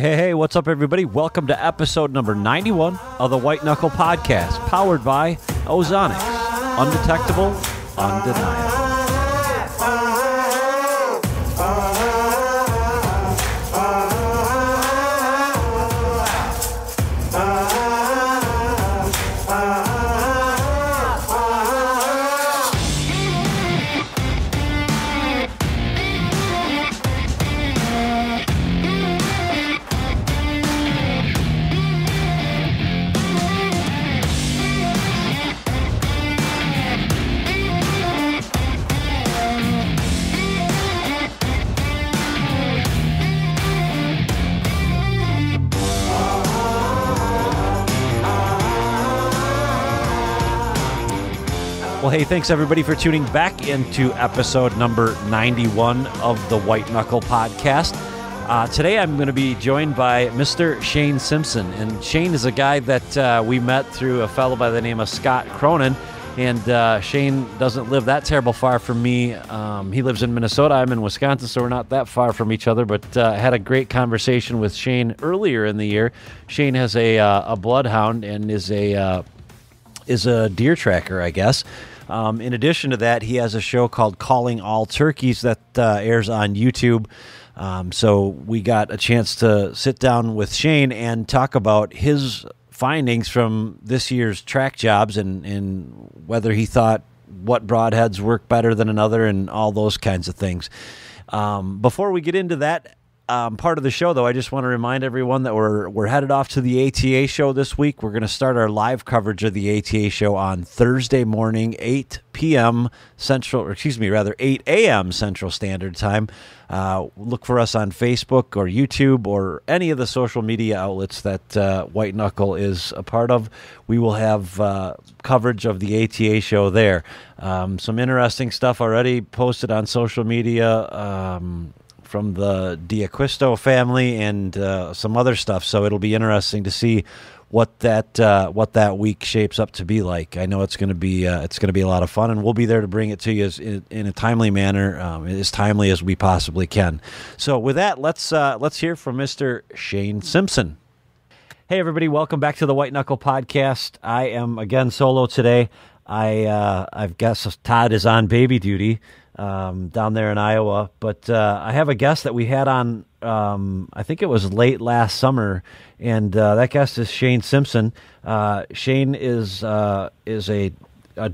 Hey, what's up, everybody? Welcome to episode number 91 of the White Knuckle Podcast, powered by Ozonics. Undetectable, undeniable. Well, hey, thanks everybody for tuning back into episode number 91 of the White Knuckle Podcast. Today I'm going to be joined by Mr. Shane Simpson, and Shane is a guy that we met through a fellow by the name of Scott Cronin, and Shane doesn't live that terrible far from me. He lives in Minnesota, I'm in Wisconsin, so we're not that far from each other, but I had a great conversation with Shane earlier in the year. Shane has a bloodhound and is a deer tracker, I guess. In addition to that, he has a show called Calling All Turkeys that airs on YouTube. So we got a chance to sit down with Shane and talk about his findings from this year's track jobs and whether he thought what broadheads work better than another and all those kinds of things. Before we get into that part of the show, though, I just want to remind everyone that we're headed off to the ATA show this week. We're going to start our live coverage of the ATA show on Thursday morning, 8 a.m. Central Standard Time. Look for us on Facebook or YouTube or any of the social media outlets that White Knuckle is a part of. We will have coverage of the ATA show there. Some interesting stuff already posted on social media from the D'Acquisto family and some other stuff. So it'll be interesting to see what that week shapes up to be like. I know it's going to be a lot of fun, and we'll be there to bring it to you in a timely manner, as timely as we possibly can. So with that, let's hear from Mr. Shane Simpson. Hey everybody, welcome back to the White Knuckle Podcast. I am again solo today. I guess Todd is on baby duty down there in Iowa, but I have a guest that we had on, I think it was late last summer, and that guest is Shane Simpson. Shane is a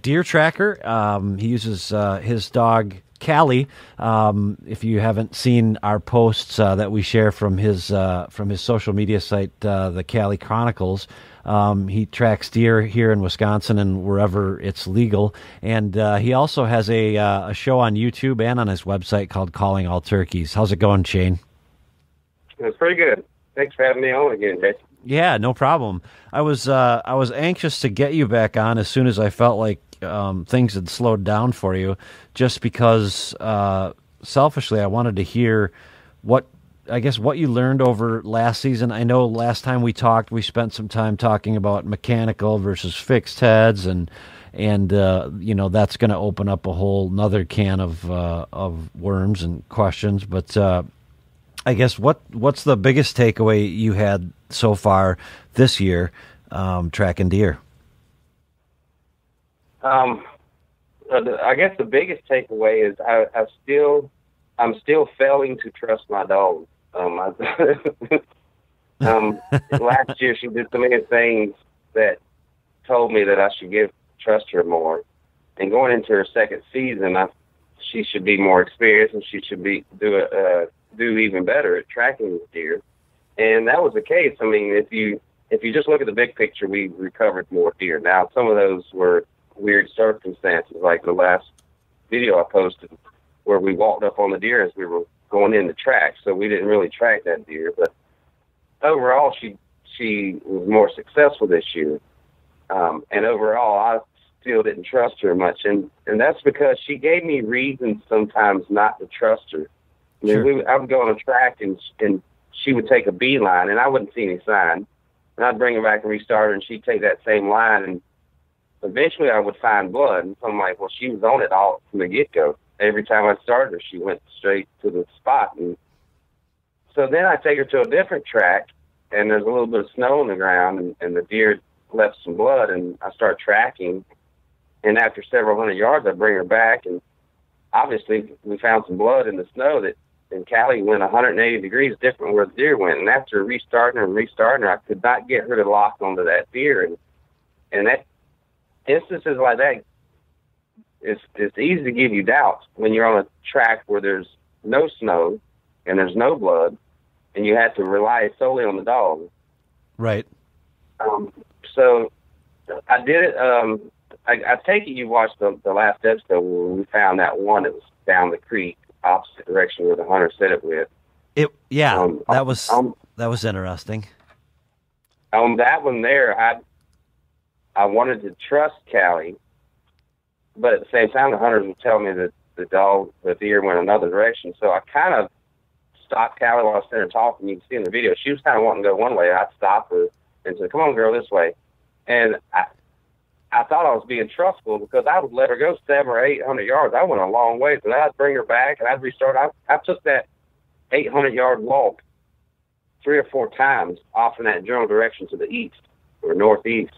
deer tracker. He uses his dog Callie. If you haven't seen our posts that we share from his social media site, the Callie Chronicles. He tracks deer here in Wisconsin and wherever it's legal. And he also has a show on YouTube and on his website called Calling All Turkeys. How's it going, Shane? It's pretty good. Thanks for having me on again, Jason. Yeah, no problem. I was anxious to get you back on as soon as I felt like things had slowed down for you, just because selfishly I wanted to hear what you learned over last season. I know last time we talked, we spent some time talking about mechanical versus fixed heads, and that's going to open up a whole nother can of worms and questions. But I guess what's the biggest takeaway you had so far this year tracking deer? I guess the biggest takeaway is I'm still failing to trust my dog. Last year she did so many things that told me that I should trust her more. And going into her second season, she should be more experienced and she should do even better at tracking deer. And that was the case. I mean, if you just look at the big picture, we recovered more deer. Now, some of those were weird circumstances, like the last video I posted where we walked up on the deer as we were going in the track, so we didn't really track that deer. But overall, she was more successful this year. And overall, I still didn't trust her much, and that's because she gave me reasons sometimes not to trust her. I mean, Sure. I would go on a track, and she would take a beeline, and I wouldn't see any sign. And I'd bring her back and restart her, and she'd take that same line, and eventually I would find blood. And so I'm like, well, she was on it all from the get-go. Every time I started her, she went straight to the spot. And So then I take her to a different track, and there's a little bit of snow on the ground, and the deer left some blood, and I start tracking. And after several hundred yards, I bring her back, and obviously we found some blood in the snow and Callie went 180 degrees different where the deer went. And after restarting her, I could not get her to lock onto that deer. And that instances like that, it's easy to give you doubts when you're on a track where there's no snow and there's no blood, and you have to rely solely on the dog. Right. So I did it. I take it you watched the last episode where we found that one that was down the creek, opposite direction where the hunter set it with. That was interesting. On that one there, I wanted to trust Callie, but at the same time, the hunters would tell me that the deer went another direction. So I kind of stopped Callie while I was sitting there talking. You can see in the video, she was kind of wanting to go one way. I'd stop her and say, "Come on, girl, this way." And I thought I was being trustful because I would let her go 700 or 800 yards. I went a long way, so then I'd bring her back and I'd restart. I took that 800-yard walk 3 or 4 times off in that general direction to the east or northeast.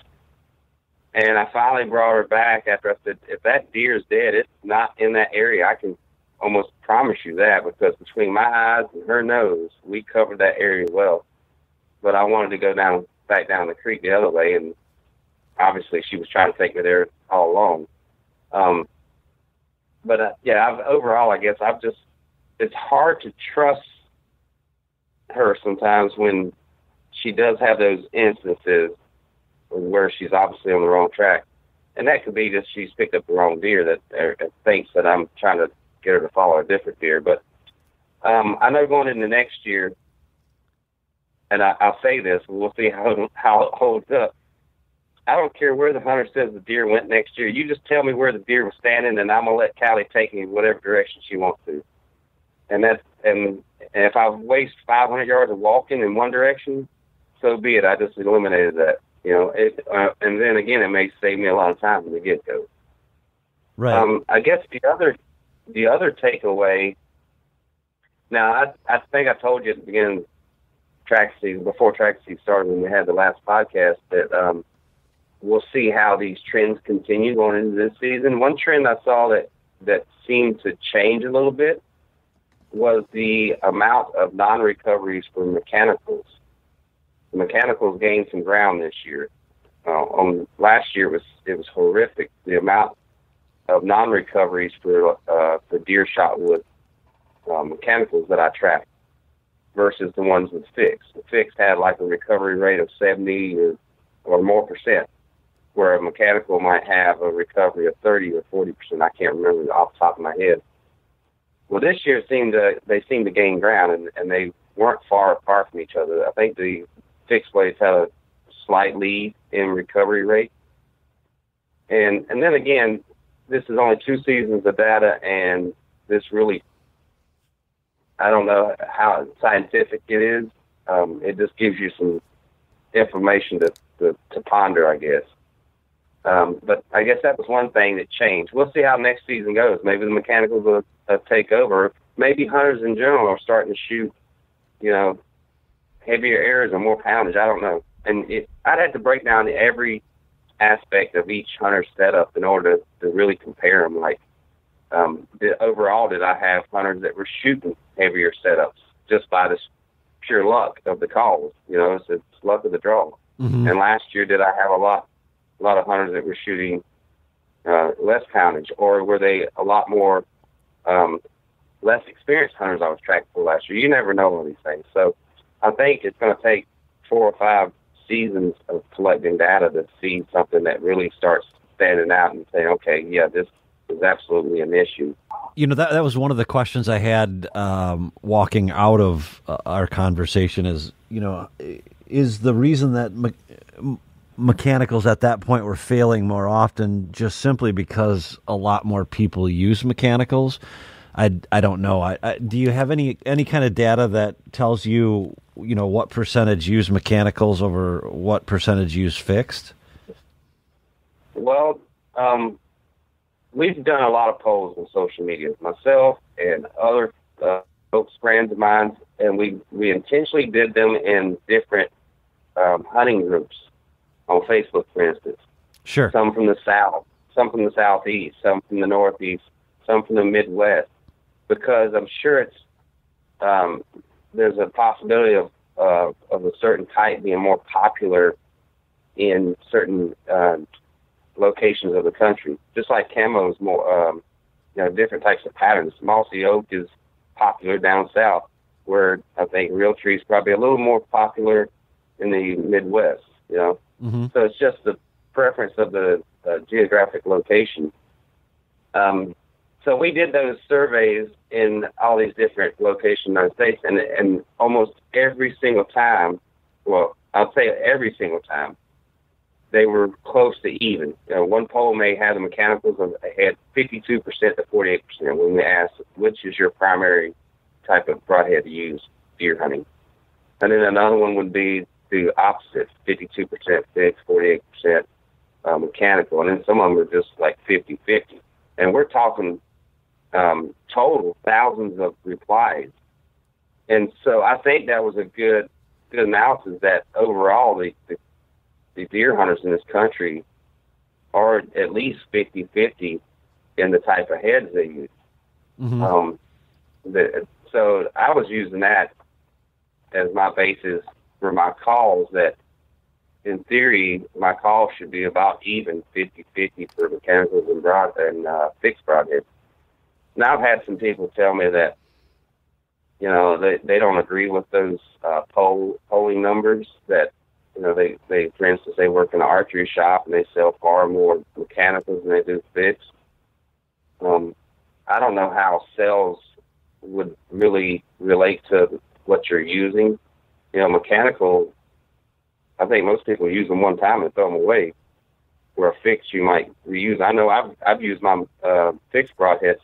And I finally brought her back after I said, if that deer is dead, it's not in that area. I can almost promise you that, because between my eyes and her nose, we covered that area well. But I wanted to go back down the creek the other way, and obviously she was trying to take me there all along. Overall, I guess it's hard to trust her sometimes when she does have those instances where she's obviously on the wrong track. And that could be just she's picked up the wrong deer that thinks that I'm trying to get her to follow a different deer. But I know going into next year, and I'll say this, we'll see how it holds up. I don't care where the hunter says the deer went next year. You just tell me where the deer was standing, and I'm going to let Callie take me in whatever direction she wants to. And if I waste 500 yards of walking in one direction, so be it. I just eliminated that. And then again, it may save me a lot of time from the get-go. Right. I guess the other takeaway. Now, I think I told you at the beginning of track season, before track season started, when we had the last podcast, that we'll see how these trends continue going into this season. One trend I saw that seemed to change a little bit was the amount of non-recoveries for mechanicals. The mechanicals gained some ground this year. Last year it was horrific, the amount of non-recoveries for deer shot with mechanicals that I tracked versus the ones with fixed. The fixed had like a recovery rate of 70 or more percent, where a mechanical might have a recovery of 30 or 40%. I can't remember off the top of my head. Well, this year they seemed to gain ground, and they weren't far apart from each other. I think the fixed blades had a slight lead in recovery rate. And then again, this is only 2 seasons of data, and this really, I don't know how scientific it is. It just gives you some information to ponder, I guess. But I guess that was one thing that changed. We'll see how next season goes. Maybe the mechanicals will take over. Maybe hunters in general are starting to shoot, heavier arrows and more poundage. I don't know. And I'd have to break down every aspect of each hunter setup in order to really compare them. Like, overall, did I have hunters that were shooting heavier setups just by this pure luck of the calls? It's luck of the draw. Mm-hmm. And last year, did I have a lot of hunters that were shooting less poundage, or were they a lot more less experienced hunters I was tracking for last year? You never know all these things. So I think it's going to take 4 or 5 seasons of collecting data to see something that really starts standing out and saying, okay, yeah, this is absolutely an issue. That was one of the questions I had walking out of our conversation is the reason that mechanicals at that point were failing more often just simply because a lot more people use mechanicals? I don't know. Do you have any kind of data that tells you, what percentage use mechanicals over what percentage use fixed? Well, we've done a lot of polls on social media, myself and other folks, friends of mine, and we intentionally did them in different hunting groups on Facebook, for instance. Sure. Some from the South, some from the Southeast, some from the Northeast, some from the Midwest, because I'm sure there's a possibility of a certain type being more popular in certain locations of the country. Just like camo is more, different types of patterns. Mossy oak is popular down south, where I think real tree is probably a little more popular in the Midwest. Mm-hmm. So it's just the preference of the geographic location. So we did those surveys in all these different locations in the United States, and almost every single time, well, I'll say every single time, they were close to even. One poll may have the mechanicals had 52% to 48% when we asked, which is your primary type of broadhead to use deer hunting. And then another one would be the opposite, 52% fixed, 48% mechanical. And then some of them are just like 50-50. And we're talking total thousands of replies. And so I think that was a good analysis that overall the deer hunters in this country are at least 50-50 in the type of heads they use. Mm-hmm. So I was using that as my basis for my calls, that in theory my call should be about even 50-50 for mechanicals and fixed broadheads. Now I've had some people tell me that they don't agree with those polling numbers, that they for instance, they work in an archery shop and they sell far more mechanicals than they do fixed. I don't know how sales would really relate to what you're using. Mechanical, I think most people use them one time and throw them away, where a fixed you might reuse. I know I've used my fixed broadheads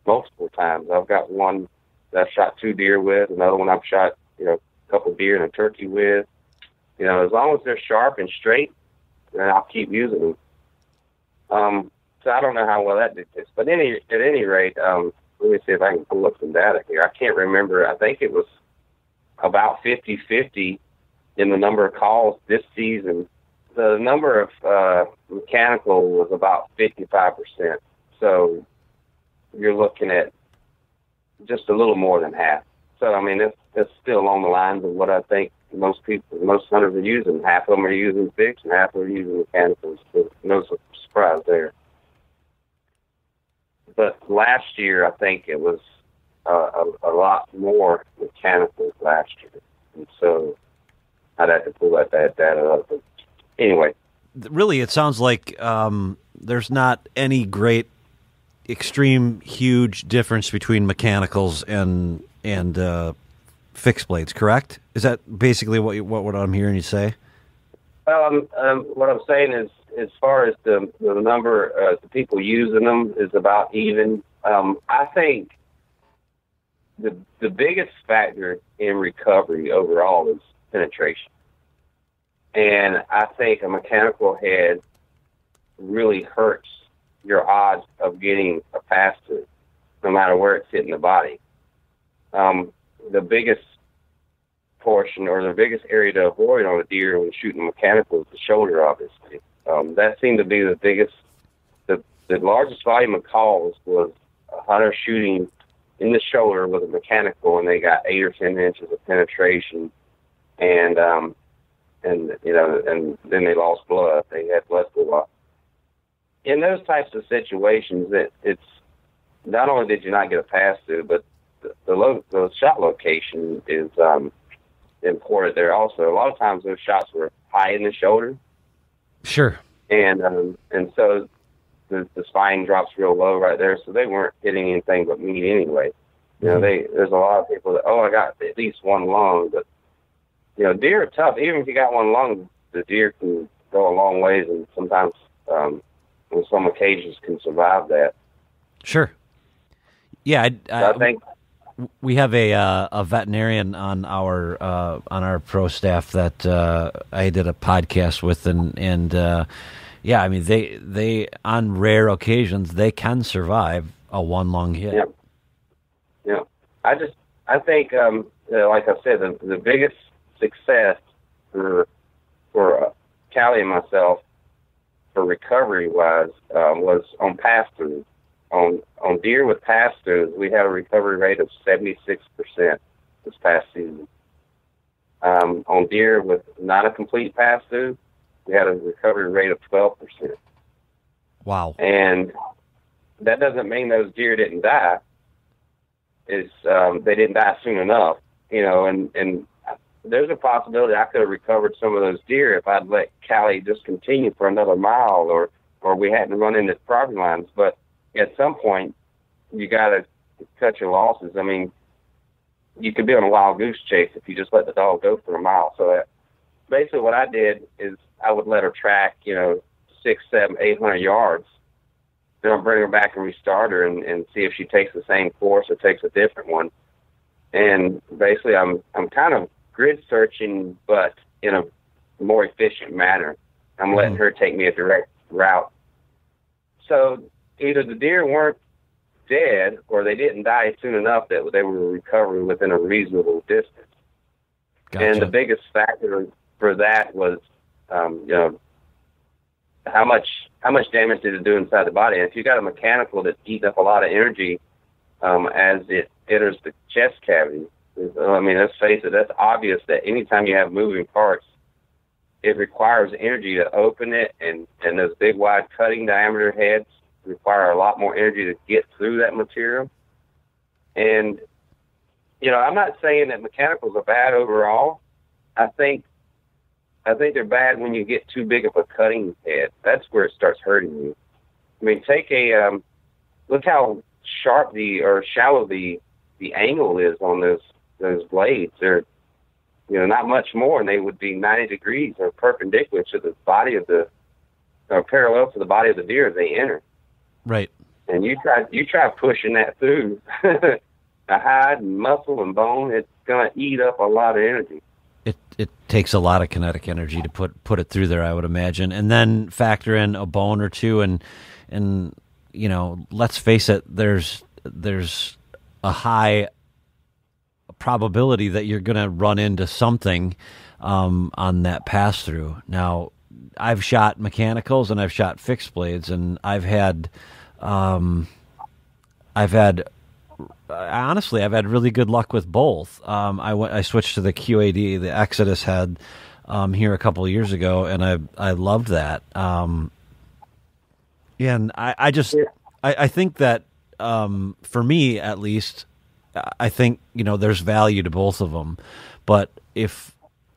multiple times. I've got one that I've shot 2 deer with, another one I've shot a couple deer and a turkey with. As long as they're sharp and straight, then I'll keep using them. So I don't know how well that dictates. But at any rate, let me see if I can pull up some data here. I can't remember. I think it was about 50-50 in the number of calls this season. The number of mechanical was about 55%. So you're looking at just a little more than half. So, I mean, it's still along the lines of what I think most hunters are using. Half of them are using fixed and half of them are using mechanicals. So no surprise there. But last year, I think it was a lot more mechanicals last year. And so I'd have to pull that data up. But anyway. Really, it sounds like there's not any great, extreme, huge difference between mechanicals and fixed blades, correct? Is that basically what I'm hearing you say? What I'm saying is, as far as the number the people using them is about even. I think the biggest factor in recovery overall is penetration. And I think a mechanical head really hurts your odds of getting a pass through, no matter where it's hitting the body. The biggest portion or the biggest area to avoid on a deer when shooting mechanical is the shoulder, obviously. That seemed to be the biggest, the largest volume of calls was a hunter shooting in the shoulder with a mechanical, and they got 8 or 10 inches of penetration, and then they lost blood. They had blood go up. In those types of situations, it's not only did you not get a pass through, but the shot location is important there also. A lot of times those shots were high in the shoulder. Sure. And so the spine drops real low right there, so they weren't hitting anything but meat anyway. There's a lot of people that, I got at least one lung, but deer are tough. Even if you got one lung, the deer can go a long ways, and sometimes on some occasions can survive that. Sure. Yeah, I think we have a veterinarian on our pro staff that I did a podcast with, and I mean they on rare occasions they can survive a one lung hit. Yeah. I think like I said, the biggest success for Callie and myself for recovery wise was on pass-throughs. On deer with pass-throughs, we had a recovery rate of 76% this past season. On deer with not a complete pass-through, we had a recovery rate of 12%. Wow. And that doesn't mean those deer didn't die. They didn't die soon enough, and there's a possibility I could have recovered some of those deer if I'd let Callie just continue for another mile or we hadn't run into property lines. But at some point, you got to cut your losses. I mean, you could be on a wild goose chase if you just let the dog go for a mile. So basically what I did is I would let her track, 600, 700, 800 yards. Then I'll bring her back and restart her and see if she takes the same course or takes a different one. And basically I'm kind of grid searching, but in a more efficient manner. I'm letting her take me a direct route. So either the deer weren't dead or they didn't die soon enough that they were recovering within a reasonable distance. Gotcha. And the biggest factor for that was, how much damage did it do inside the body? And if you got a mechanical that's eating up a lot of energy as it enters the chest cavity, I mean, let's face it, that's obvious that anytime you have moving parts, it requires energy to open it, and those big, wide cutting diameter heads require a lot more energy to get through that material. And, I'm not saying that mechanicals are bad overall. I think they're bad when you get too big of a cutting head. That's where it starts hurting you. I mean, look how sharp or shallow the angle is on those blades. They're, not much more, and they would be 90 degrees or perpendicular to the body or parallel to the body of the deer as they enter. Right. And you try pushing that through the hide and muscle and bone, it's going to eat up a lot of energy. It takes a lot of kinetic energy to put it through there, I would imagine, and then factor in a bone or two, and let's face it, there's a high probability that you're going to run into something on that pass through. Now, I've shot mechanicals and I've shot fixed blades, and I've had really good luck with both. I switched to the QAD, the Exodus head, here a couple of years ago, and I loved that. And I think that, for me at least, I think, there's value to both of them. But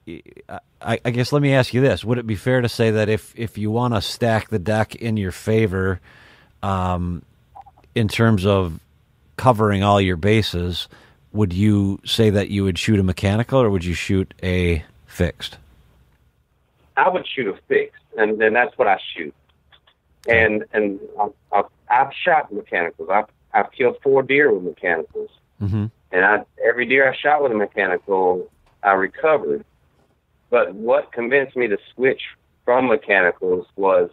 I guess let me ask you this. Would it be fair to say that if you want to stack the deck in your favor, in terms of covering all your bases, would you say that you would shoot a mechanical or would you shoot a fixed? I would shoot a fixed, and that's what I shoot. And I've shot mechanicals. I've killed 4 deer with mechanicals. Mm-hmm. And every deer I shot with a mechanical, I recovered. But what convinced me to switch from mechanicals was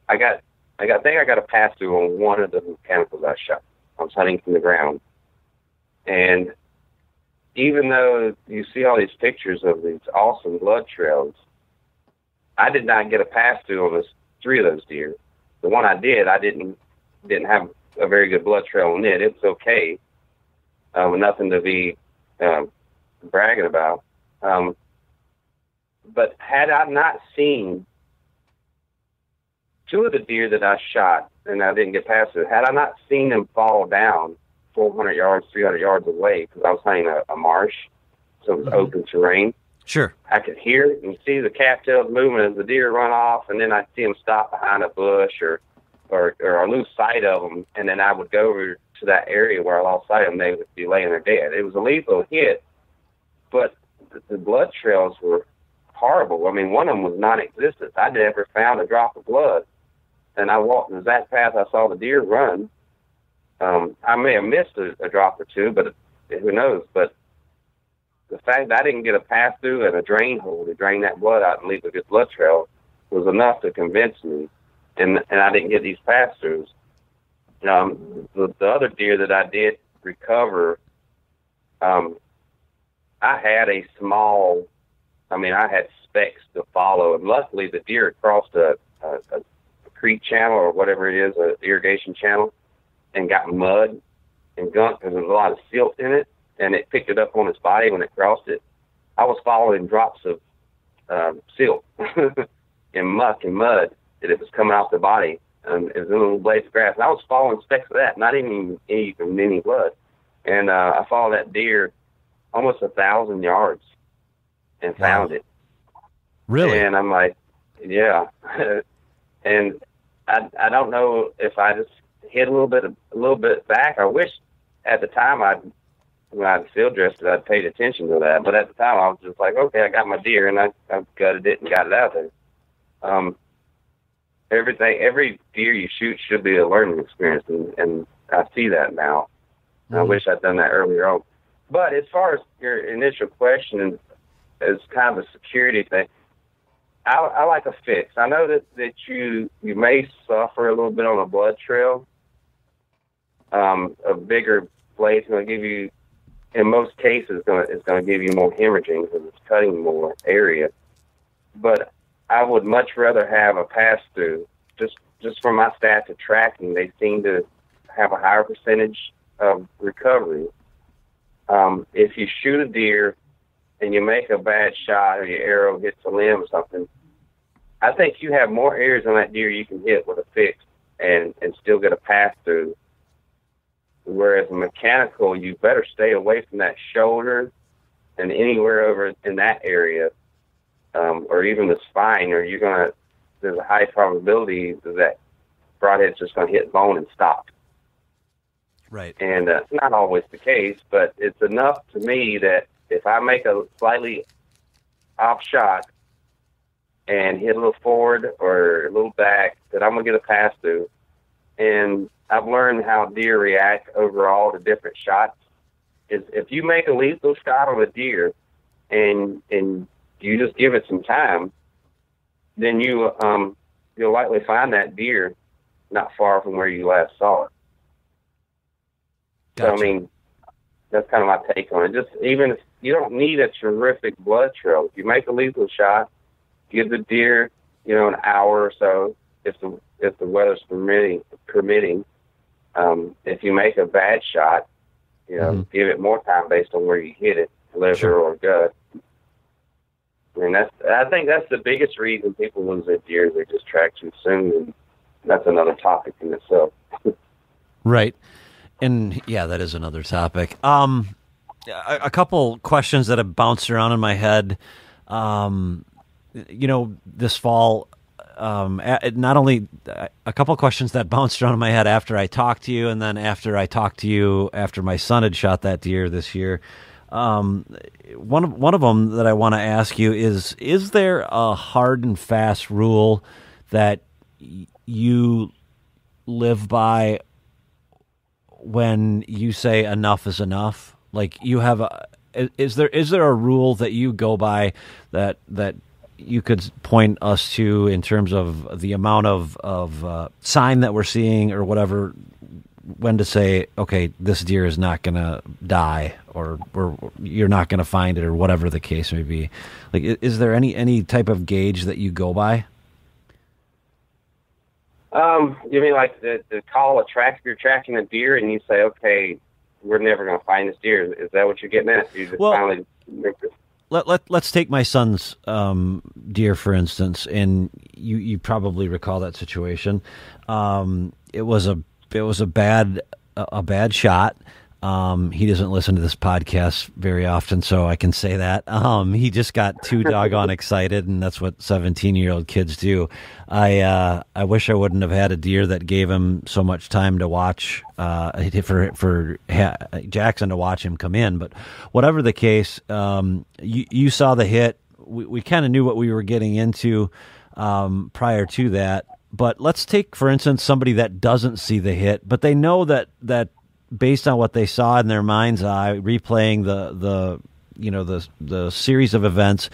I think I got a pass through on one of the mechanicals I shot. I was hunting from the ground. And even though you see all these pictures of these awesome blood trails, I did not get a pass through on 3 of those deer. The one I did, I didn't have a very good blood trail on it. It's okay. Nothing to be bragging about. But had I not seen 2 of the deer that I shot, and I didn't get past it, had I not seen them fall down 400 yards, 300 yards away, because I was hunting a marsh, so it was open terrain. Sure. I could hear it and see the cattails moving as the deer run off, and then I'd see them stop behind a bush or I lose sight of them, and then I would go over to that area where I lost sight of them. They would be laying there dead. It was a lethal hit, but the blood trails were horrible. I mean, one of them was non-existent. I never found a drop of blood. And I walked the exact path I saw the deer run. I may have missed a drop or 2, but who knows? But the fact that I didn't get a pass through and a drain hole to drain that blood out and leave a good blood trail was enough to convince me. And I didn't get these pass throughs. The other deer that I did recover, I had a small, I had specks to follow, and luckily the deer crossed a creek channel or whatever it is, an irrigation channel, and got mud and gunk because there was a lot of silt in it, and it picked it up on its body when it crossed it. I was following drops of silt and muck and mud that it was coming off the body. It was in little blades of grass. And I was following specks of that, not even any blood. And I followed that deer almost 1,000 yards and found it. Really? And I'm like, yeah. And I don't know if I just hit a little bit back. I wish at the time when I'd field dressed it, I'd paid attention to that. But at the time, I was just like, okay, I got my deer, and I gutted it and got it out there. Every deer you shoot should be a learning experience, and I see that now. Mm-hmm. I wish I'd done that earlier on. But as far as your initial question, as kind of a security thing, I like a fix. I know that you may suffer a little bit on a blood trail. A bigger blade is going to give you, in most cases, it's going to give you more hemorrhaging because it's cutting more area. But I would much rather have a pass-through. Just from my stats of tracking, they seem to have a higher percentage of recovery. If you shoot a deer and you make a bad shot or your arrow hits a limb or something, I think you have more areas on that deer you can hit with a fix and still get a pass-through. Whereas a mechanical, you better stay away from that shoulder and anywhere over in that area, or even the spine, or there's a high probability that broadhead's just going to hit bone and stop. Right. And not always the case, but it's enough to me that if I make a slightly off shot and hit a little forward or a little back, that I'm going to get a pass through. And I've learned how deer react overall to different shots. Is if you make a lethal shot on a deer and you just give it some time, then you'll likely find that deer not far from where you last saw it. Gotcha. So, that's kind of my take on it. Just even if you don't need a terrific blood trail, if you make a lethal shot, give the deer, an hour or so, if the weather's permitting. If you make a bad shot, give it more time based on where you hit it, liver or gut. And I think that's the biggest reason people lose their deer. They just track too soon, and that's another topic in itself. Right. And yeah, that is another topic. A couple questions that have bounced around in my head. This fall, not only a couple questions that bounced around in my head after I talked to you, and then after I talked to you after my son had shot that deer this year. One of them that I want to ask you is there a hard and fast rule that you live by when you say enough is enough? Like, you have is there a rule that you go by that you could point us to in terms of the amount of sign that we're seeing or whatever, when to say, okay, this deer is not going to die, or you're not going to find it, or whatever the case may be? Like, is there any type of gauge that you go by? You mean like the call a track? You're tracking a deer and you say, okay, we're never going to find this deer. Is that what you're getting at? You just finally make this. Let's take my son's deer, for instance, and you probably recall that situation. It was a bad shot. He doesn't listen to this podcast very often, so I can say that. He just got too doggone excited, and that's what 17-year-old kids do. I wish I wouldn't have had a deer that gave him so much time to watch, for Jackson to watch him come in. But whatever the case, you saw the hit. We kind of knew what we were getting into prior to that. But let's take, for instance, somebody that doesn't see the hit, but they know that based on what they saw in their mind's eye, replaying the series of events,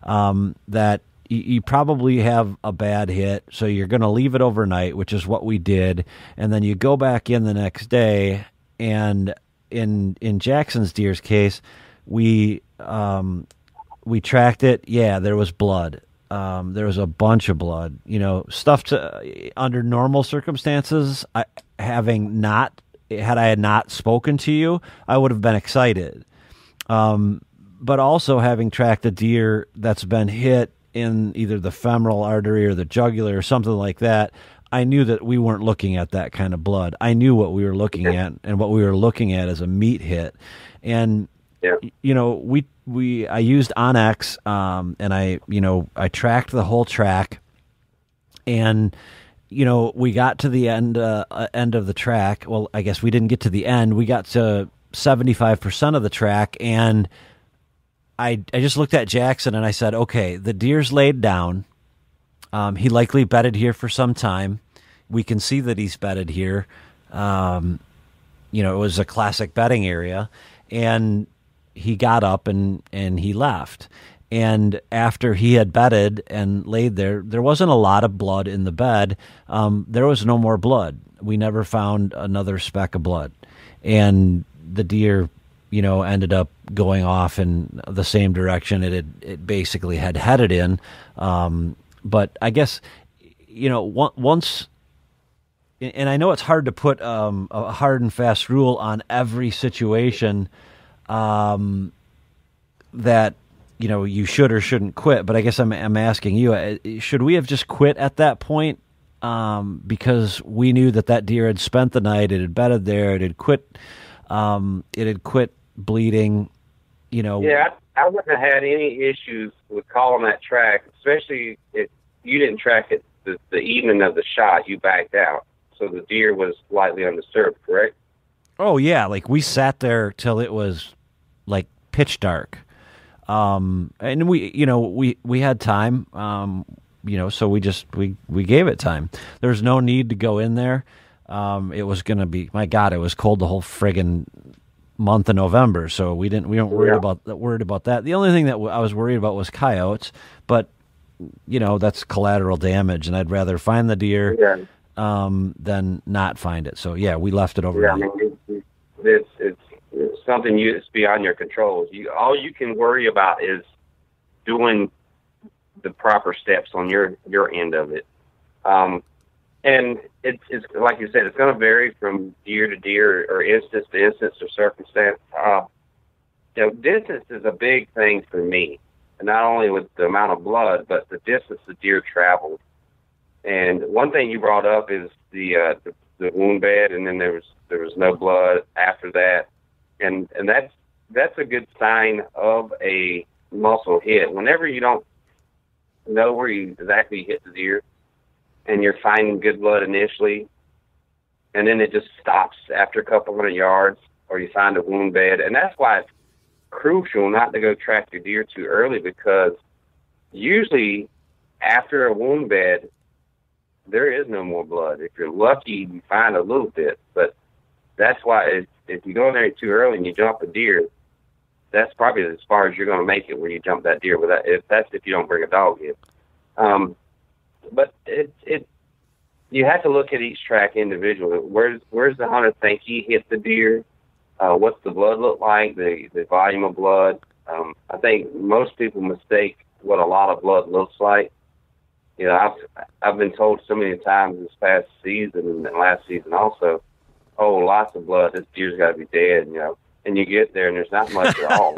that you probably have a bad hit, so you're going to leave it overnight, which is what we did, and then you go back in the next day. And in Jackson's deer's case, we tracked it. Yeah, there was blood. There was a bunch of blood. Stuff under normal circumstances. Had I had not spoken to you, I would have been excited. But also having tracked a deer that's been hit in either the femoral artery or the jugular or something like that, I knew that we weren't looking at that kind of blood. I knew what we were looking at, and what we were looking at is a meat hit. And I used Onyx, and I tracked the whole track, and we got to the end of the track. Well, I guess we didn't get to the end. We got to 75% of the track, and I just looked at Jackson and I said, okay, the deer's laid down. He likely bedded here for some time. We can see that he's bedded here. It was a classic bedding area, and he got up and he left. And after he had bedded and laid there wasn't a lot of blood in the bed. There was no more blood. We never found another speck of blood. And the deer, ended up going off in the same direction it basically had headed in. But I guess, once, and I know it's hard to put a hard and fast rule on every situation that, you should or shouldn't quit. But I guess I'm asking you, should we have just quit at that point? Because we knew that deer had spent the night, it had bedded there, it had quit bleeding, Yeah, I wouldn't have had any issues with calling that track, especially if you didn't track it the evening of the shot. You backed out, so the deer was slightly undisturbed, correct? Oh yeah, like we sat there till it was like pitch dark, and we had time, so we gave it time. There's no need to go in there. It was gonna be, my God, it was cold the whole friggin' month of November, so we weren't worried about that. The only thing that I was worried about was coyotes, but that's collateral damage, and I'd rather find the deer than not find it. So yeah, we left it overnight. It's something it's beyond your control. All you can worry about is doing the proper steps on your end of it. And it's like you said, it's going to vary from deer to deer, or instance to instance, or circumstance. Distance is a big thing for me, and not only with the amount of blood, but the distance the deer traveled. And one thing you brought up is the wound bed, and then there was no blood after that, and that's a good sign of a muscle hit. Whenever you don't know where you exactly hit the deer, and you're finding good blood initially, and then it just stops after a couple hundred yards, or you find a wound bed. And that's why it's crucial not to go track your deer too early, because usually after a wound bed, there is no more blood. If you're lucky, you find a little bit. But that's why if you go in there too early and you jump a deer, that's probably as far as you're going to make it, where you jump that deer. If you don't bring a dog in. But you have to look at each track individually. Where's the hunter think he hit the deer? What's the blood look like? The volume of blood. I think most people mistake what a lot of blood looks like. I've been told so many times this past season and last season also, oh, lots of blood. This deer's got to be dead. And you get there and there's not much at all.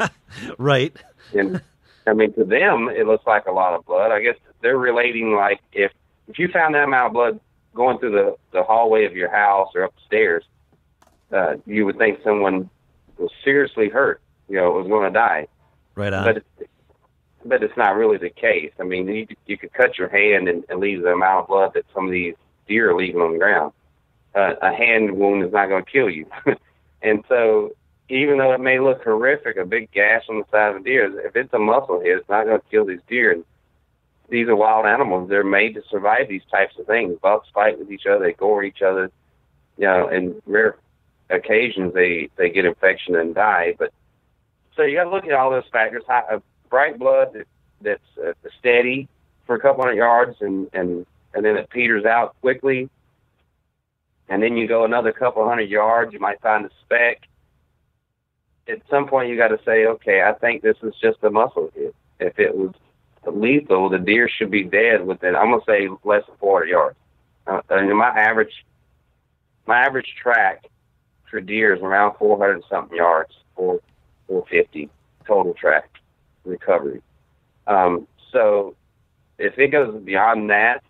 Right. And I mean, to them, it looks like a lot of blood. I guess they're relating, like, if you found that amount of blood going through the hallway of your house or upstairs, you would think someone was seriously hurt, was going to die. Right on. But it's not really the case. I mean, you could cut your hand and leave the amount of blood that some of these deer are leaving on the ground. A hand wound is not going to kill you. And so, even though it may look horrific, a big gash on the side of a deer, if it's a muscle hit, it's not going to kill these deer. And these are wild animals. They're made to survive these types of things. Bucks fight with each other. They gore each other. In rare occasions, they get infection and die. But so you got to look at all those factors. Bright blood that's steady for a couple hundred yards, and then it peters out quickly. And then you go another couple hundred yards, you might find a speck. at some point you got to say, okay, I think this is just a muscle hit. If it was lethal, the deer should be dead within, I'm going to say, less than 400 yards. My average track for deer is around 400 something yards, 450 total track recovery. So if it goes beyond that,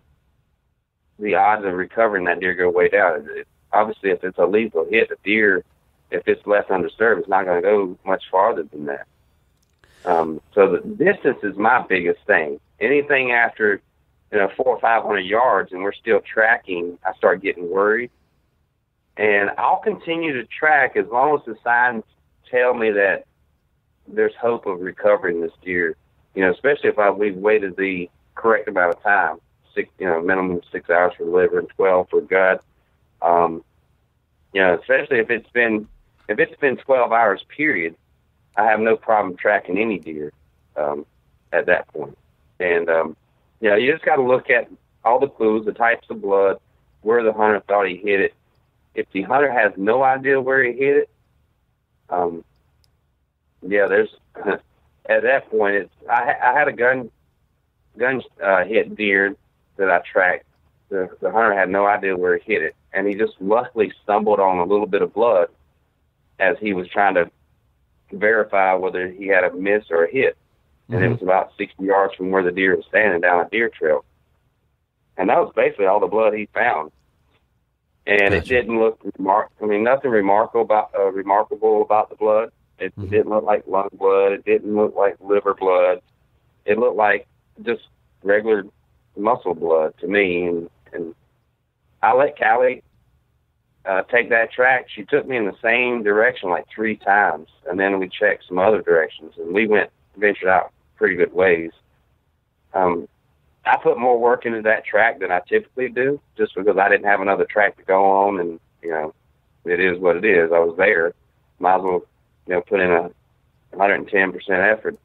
the odds of recovering that deer go way down. Obviously, if it's a lethal hit, the deer, if it's left undisturbed, it's not going to go much farther than that. So the distance is my biggest thing. Anything after 400 or 500 yards and we're still tracking, I start getting worried. And I'll continue to track as long as the signs tell me that there's hope of recovering this deer. Especially if we've waited the correct amount of time, minimum 6 hours for liver and 12 for gut. Especially if it's been 12 hours period, I have no problem tracking any deer at that point. And you just got to look at all the clues, the types of blood, where the hunter thought he hit it. If the hunter has no idea where he hit it, there's at that point I had a gun hit deer that I tracked. The hunter had no idea where he hit it, and he just luckily stumbled on a little bit of blood as he was trying to verify whether he had a miss or a hit. And it was about 60 yards from where the deer was standing down a deer trail. And that was basically all the blood he found. And it didn't look nothing remarkable about the blood. It didn't look like lung blood. It didn't look like liver blood. It looked like just regular muscle blood to me. And I let Callie take that track. She took me in the same direction like 3 times, and then we checked some other directions, and we ventured out pretty good ways. I put more work into that track than I typically do, just because I didn't have another track to go on, and it is what it is. I was there, might as well put in 110% effort.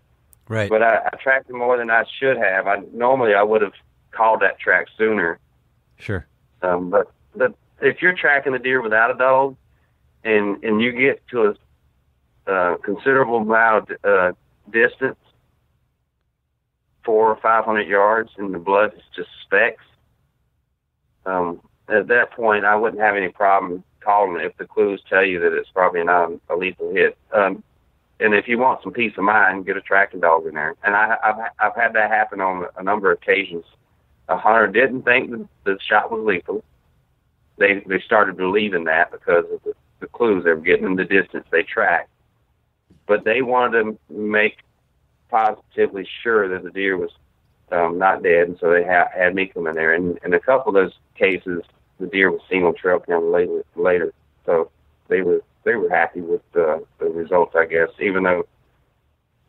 Right. But I tracked it more than I should have. Normally I would have called that track sooner. Sure. But if you're tracking a deer without a dog, and you get to a considerable amount of distance, 400 or 500 yards, and the blood is just specks, at that point I wouldn't have any problem calling it if the clues tell you that it's probably not a lethal hit. And if you want some peace of mind, get a tracking dog in there. And I've had that happen on a number of occasions. A hunter didn't think the shot was lethal. They started believing that because of the clues they were getting in the distance they tracked. But they wanted to make positively sure that the deer was not dead, and so they had me come in there. And in a couple of those cases, the deer was seen on trail camera later. So they were happy with the results, I guess, even though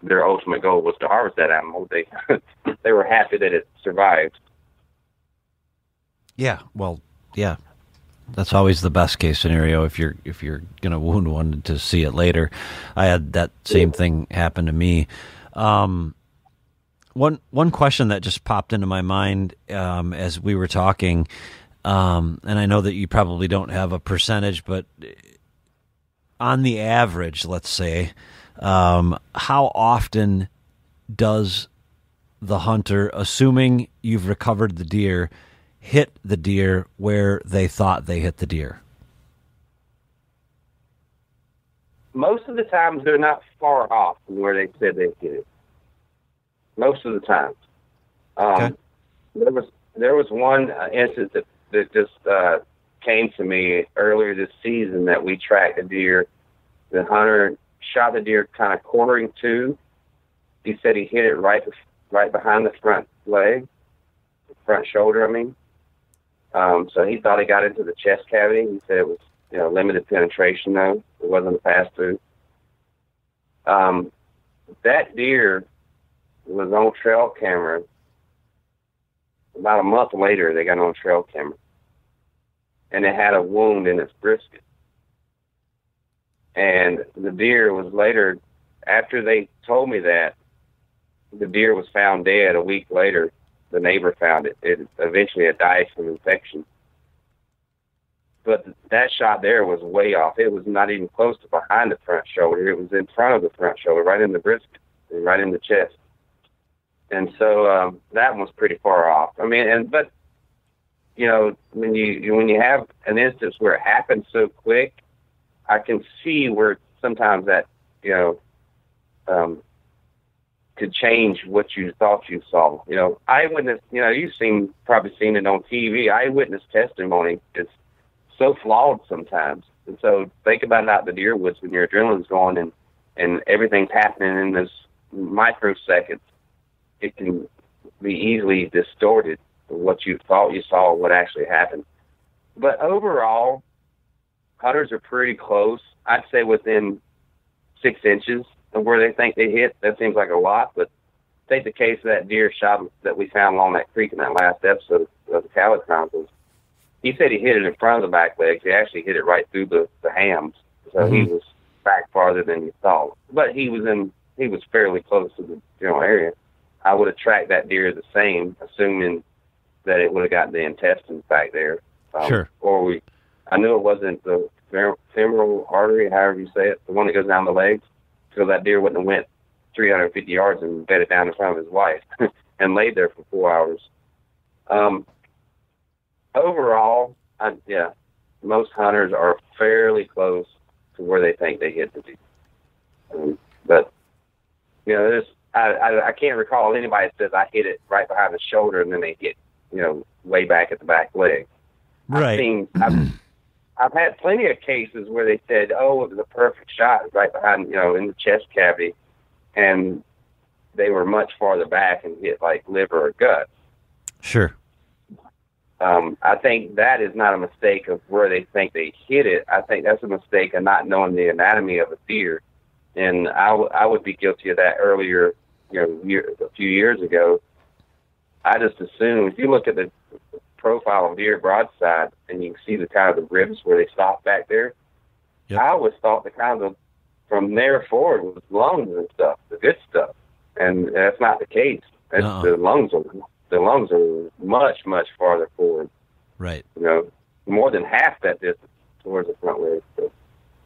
their ultimate goal was to harvest that animal. They were happy that it survived. Yeah, well, yeah. That's always the best case scenario if you're going to wound one to see it later. I had that same thing happen to me. One question that just popped into my mind as we were talking, and I know that you probably don't have a percentage, but on the average, let's say, how often does the hunter, assuming you've recovered the deer, hit the deer where they thought they hit the deer? Most of the times they're not far off from where they said they hit it. Most of the time. Okay. There was one instance that just came to me earlier this season that we tracked a deer. The hunter shot the deer kind of quartering to. He said he hit it right behind the front shoulder, I mean. So he thought he got into the chest cavity. He said it was, limited penetration though. It wasn't a pass through. That deer was on trail camera. About a month later, they got on trail camera. And it had a wound in its brisket. And the deer was later, after they told me that, the deer was found dead a week later. The neighbor found it. It eventually had died from infection. But that shot there was way off. It was not even close to behind the front shoulder. It was in front of the front shoulder, right in the brisket, and right in the chest. And so that one was pretty far off. I mean, but you know, when you have an instance where it happens so quick, I can see where sometimes that, you know, could change what you thought you saw. You know, eyewitness, you know, you've probably seen it on TV. Eyewitness testimony is so flawed sometimes. And so think about it out in the deer woods when your adrenaline's going and everything's happening in this microseconds. It can be easily distorted what you thought you saw, what actually happened. But overall, hunters are pretty close. I'd say within 6 inches of where they think they hit. That seems like a lot, but take the case of that deer shot that we found along that creek in that last episode of the Callie Chronicles. He said he hit it in front of the back legs. He actually hit it right through the hams. So he was back farther than you thought. But he was fairly close to the general area. I would have tracked that deer the same, assuming that it would have got the intestines back there. Sure. I knew it wasn't the femoral artery, however you say it, the one that goes down the legs, so that deer wouldn't have went 350 yards and bedded down in front of his wife and laid there for 4 hours. Overall, most hunters are fairly close to where they think they hit the deer. But, you know, I can't recall anybody that says I hit it right behind the shoulder and then they hit, you know, way back at the back leg. Right. I've had plenty of cases where they said, oh, it was a perfect shot right behind, you know, in the chest cavity, and they were much farther back and hit like liver or gut. Sure. I think that is not a mistake of where they think they hit it. I think that's a mistake of not knowing the anatomy of a deer. And I would be guilty of that earlier, you know, a few years ago. I just assumed, if you look at the profile of deer broadside and you can see the kind of the ribs where they stop back there, yep. I always thought the kind of from there forward was lungs and stuff, the good stuff. And that's not the case. That's the lungs are much, much farther forward. Right. You know, more than half that distance towards the front leg. So.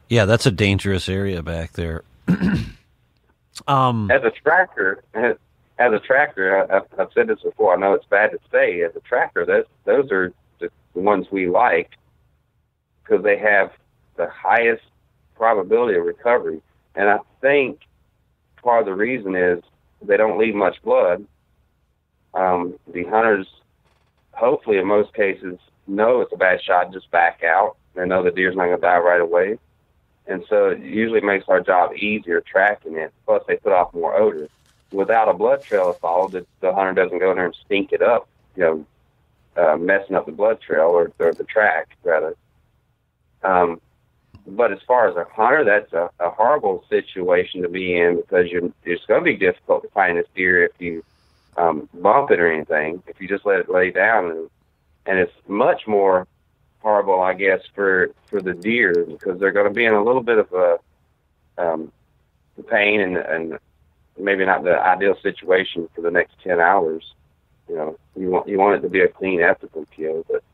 Yeah, that's a dangerous area back there. As a tracker, I've said this before. I know it's bad to say. As a tracker, those are the ones we like because they have the highest probability of recovery. And I think part of the reason is they don't leave much blood. The hunters, hopefully in most cases, know it's a bad shot and just back out. They know the deer's not going to die right away. And so it usually makes our job easier tracking it. Plus, they put off more odor. Without a blood trail to follow, the hunter doesn't go in there and stink it up, you know, messing up the blood trail or the track, rather. But as far as a hunter, that's a horrible situation to be in because it's going to be difficult to find this deer if you bump it or anything, if you just let it lay down. And it's much more horrible, I guess, for the deer because they're going to be in a little bit of a pain and maybe not the ideal situation for the next 10 hours. You know, you want it to be a clean, ethical kill, but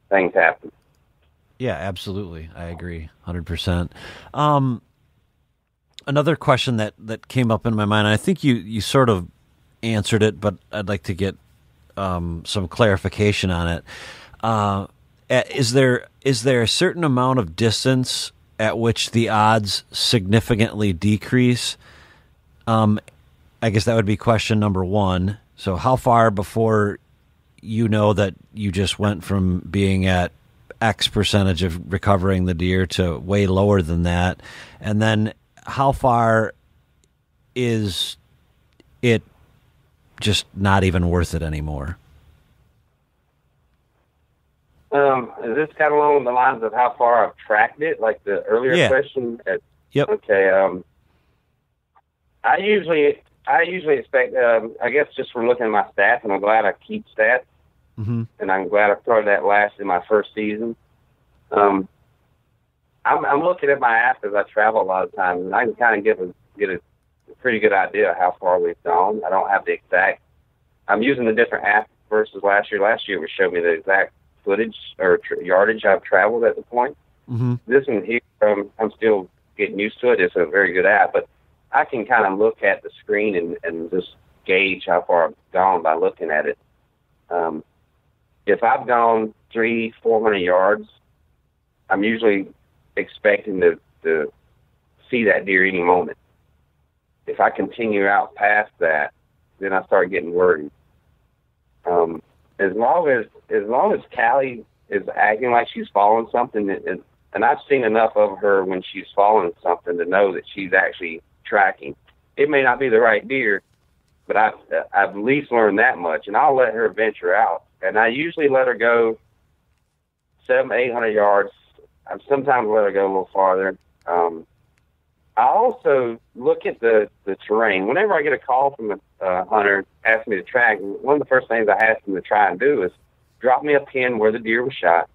things happen. Yeah, absolutely. I agree 100%. Another question that came up in my mind, and I think you sort of answered it, but I'd like to get some clarification on it. Is there a certain amount of distance at which the odds significantly decrease? I guess that would be question number one. So how far before you know that you just went from being at X percentage of recovering the deer to way lower than that? And then how far is it just not even worth it anymore? Is this kind of along the lines of how far I've tracked it, like the earlier question? Yep. Okay. I usually expect, I guess just from looking at my stats, and I'm glad I keep stats, and I'm glad I started that last in my first season. I'm looking at my app as I travel a lot of times, and I can kind of get a pretty good idea of how far we've gone. I don't have the exact. I'm using a different app versus last year. Last year it would show me the exact footage or yardage I've traveled at the point. Mm-hmm. This one here, I'm still getting used to it. It's a very good app, but I can kind of look at the screen and just gauge how far I've gone by looking at it. If I've gone 300-400 yards, I'm usually expecting to see that deer any moment. If I continue out past that, then I start getting worried. As long as Callie is acting like she's following something, and I've seen enough of her when she's following something to know that she's actually tracking. It may not be the right deer, but I've at least learned that much, and I'll let her venture out. And I usually let her go 700-800 yards. I sometimes let her go a little farther. I also look at the terrain. Whenever I get a call from a hunter asking me to track, one of the first things I ask them to try and do is drop me a pin where the deer was shot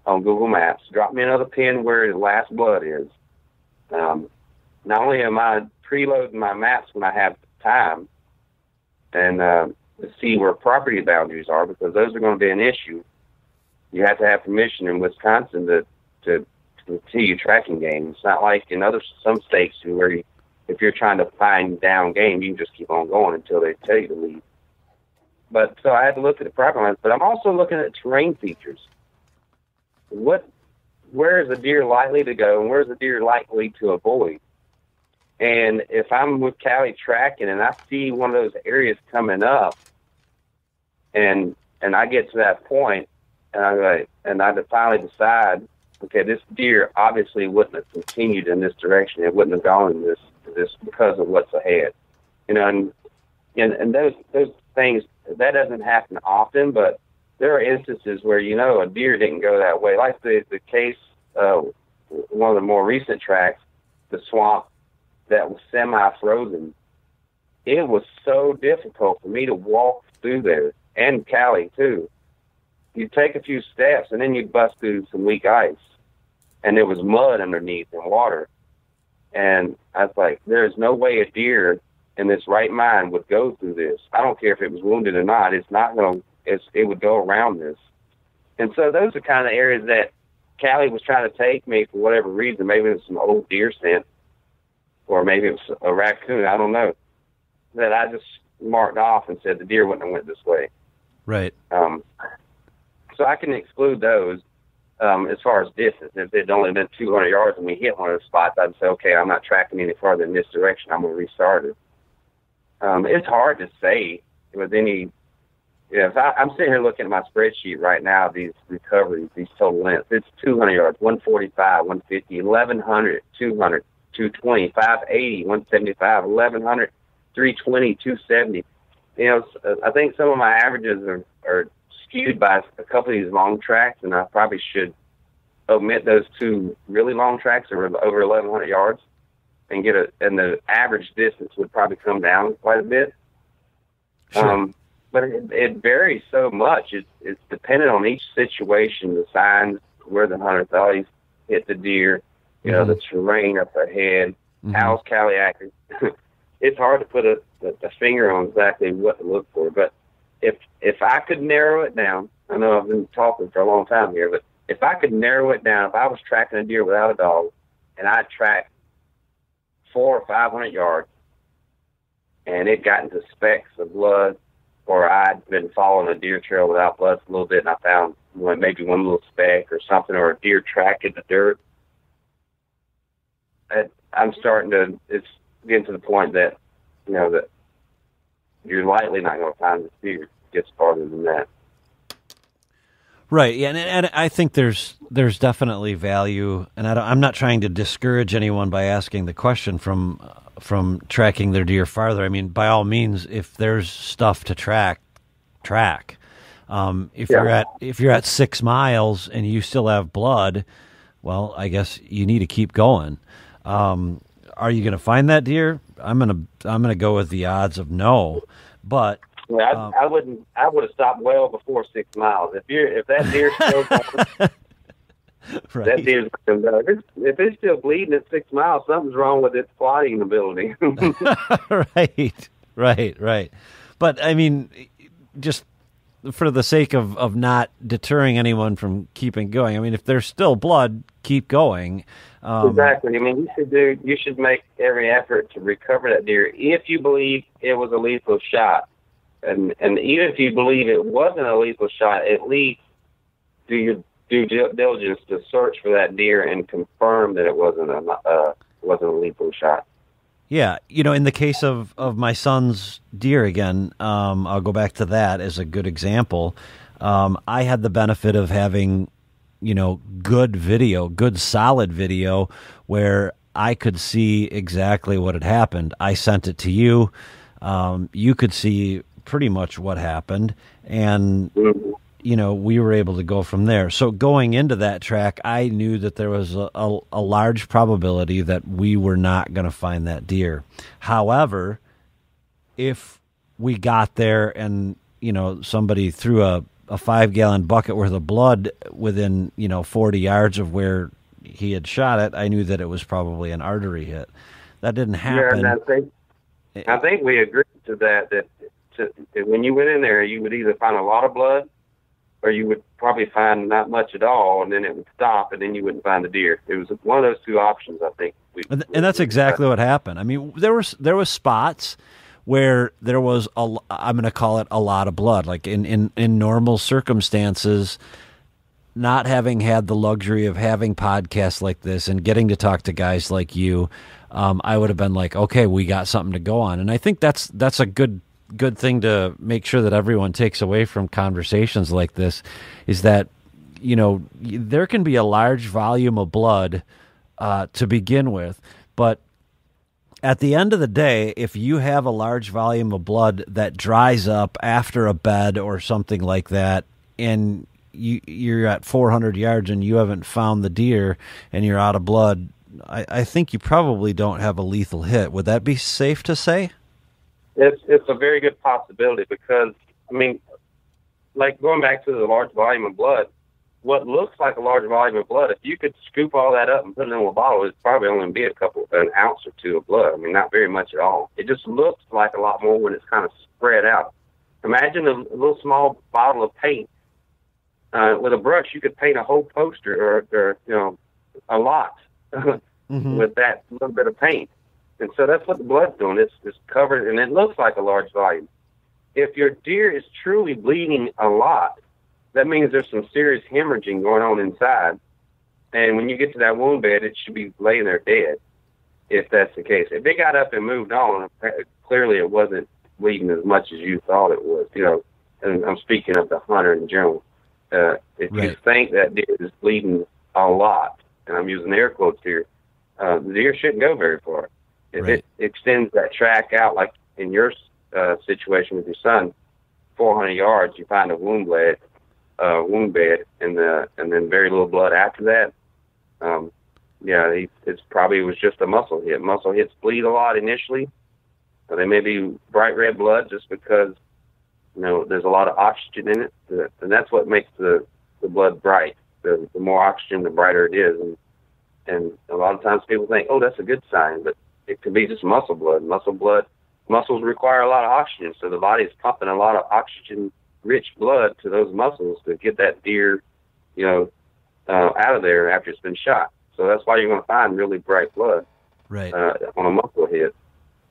on Google Maps. Drop me another pin where the last blood is. Not only am I preloading my maps when I have time and to see where property boundaries are, because those are going to be an issue. You have to have permission in Wisconsin to continue tracking game. It's not like in some states where if you're trying to find down game, you can just keep on going until they tell you to leave. But so I had to look at the property lines, but I'm also looking at terrain features. Where is the deer likely to go, and where's the deer likely to avoid? And if I'm with Callie tracking and I see one of those areas coming up, and I get to that point, and I finally decide, okay, this deer obviously wouldn't have continued in this direction. It wouldn't have gone in this because of what's ahead. And those things, that doesn't happen often, but there are instances where, a deer didn't go that way. Like the case, one of the more recent tracks, the swamp that was semi-frozen. It was so difficult for me to walk through there, and Callie too. You take a few steps, and then you bust through some weak ice, and there was mud underneath and water. And I was like, there's no way a deer in its right mind would go through this. I don't care if it was wounded or not. It would go around this. And so those are kind of areas that Callie was trying to take me for whatever reason. Maybe it was some old deer scent, or maybe it was a raccoon. I don't know. That I just marked off and said the deer wouldn't have went this way. Right. So I can exclude those as far as distance. If it had only been 200 yards and we hit one of the spots, I'd say, okay, I'm not tracking any farther in this direction. I'm going to restart it. It's hard to say with any. I'm sitting here looking at my spreadsheet right now, these recoveries, these total lengths. It's 200 yards, 145, 150, 1,100, 200, 220, 580, 175, 1,100, 320, 270. I think some of my averages are skewed by a couple of these long tracks, and I probably should omit those two really long tracks over 1,100 yards and and the average distance would probably come down quite a bit. Sure. But it varies so much. It's dependent on each situation, the signs, where the hunter thought he hit the deer, the terrain up ahead, how's Callie acting. It's hard to put the finger on exactly what to look for. But if I could narrow it down, I know I've been talking for a long time here, but if I could narrow it down, if I was tracking a deer without a dog, and I tracked 400 or 500 yards, and it got into specks of blood, or I'd been following a deer trail without blood for a little bit, and I found maybe one little speck or something, or a deer track in the dirt, it's getting to the point that, that you're likely not going to find this deer. It gets farther than that. Right, yeah, and I think there's definitely value, and I'm not trying to discourage anyone by asking the question from tracking their deer farther. I mean, by all means, if there's stuff to track. If you're at 6 miles and you still have blood, well, I guess you need to keep going. Are you going to find that deer? I'm gonna go with the odds of no, but. Well, I would have stopped well before 6 miles. If that deer's still going, right. That deer's going to go. If it's still bleeding at 6 miles, something's wrong with its plotting ability. Right. But I mean, just for the sake of not deterring anyone from keeping going. I mean, if there's still blood, keep going. Exactly. I mean, you should make every effort to recover that deer if you believe it was a lethal shot, and even if you believe it wasn't a lethal shot, at least do your due diligence to search for that deer and confirm that it wasn't a lethal shot. Yeah, in the case of my son's deer again, I'll go back to that as a good example. I had the benefit of having, good solid video where I could see exactly what had happened. I sent it to you. You could see pretty much what happened, and we were able to go from there. So going into that track, I knew that there was a large probability that we were not going to find that deer. However, if we got there and, somebody threw a 5-gallon bucket worth of blood within, 40 yards of where he had shot it, I knew that it was probably an artery hit. That didn't happen. Yeah, and I think we agreed to that when you went in there, you would either find a lot of blood or you would probably find not much at all, and then it would stop, and then you wouldn't find the deer. It was one of those two options, I think. And that's exactly what happened. I mean, there was spots where there was I'm going to call it a lot of blood, like in normal circumstances. Not having had the luxury of having podcasts like this and getting to talk to guys like you, I would have been like, okay, we got something to go on. And I think that's a good thing to make sure that everyone takes away from conversations like this, is that, there can be a large volume of blood to begin with, but at the end of the day, if you have a large volume of blood that dries up after a bed or something like that, and you're at 400 yards and you haven't found the deer and you're out of blood, I think you probably don't have a lethal hit. Would that be safe to say? It's a very good possibility because, I mean, like going back to the large volume of blood, what looks like a large volume of blood, if you could scoop all that up and put it in a bottle, it'd probably only be an ounce or two of blood. I mean, not very much at all. It just looks like a lot more when it's kind of spread out. Imagine a little small bottle of paint. With a brush, you could paint a whole poster or a lot with that little bit of paint. And so that's what the blood's doing. It's covered, and it looks like a large volume. If your deer is truly bleeding a lot, that means there's some serious hemorrhaging going on inside. And when you get to that wound bed, it should be laying there dead, if that's the case. If it got up and moved on, clearly it wasn't bleeding as much as you thought it was. And I'm speaking of the hunter in general. If you think that deer is bleeding a lot, and I'm using air quotes here, the deer shouldn't go very far. If it extends that track out, like in your situation with your son, 400 yards, you find a wound bed, and then very little blood after that. It's probably was just a muscle hit. Muscle hits bleed a lot initially. They may be bright red blood just because there's a lot of oxygen in it, and that's what makes the blood bright. The more oxygen, the brighter it is, and a lot of times people think, oh, that's a good sign, but it could be just muscle blood. Muscles require a lot of oxygen, so the body is pumping a lot of oxygen-rich blood to those muscles to get that deer, out of there after it's been shot. So that's why you're going to find really bright blood, on a muscle hit.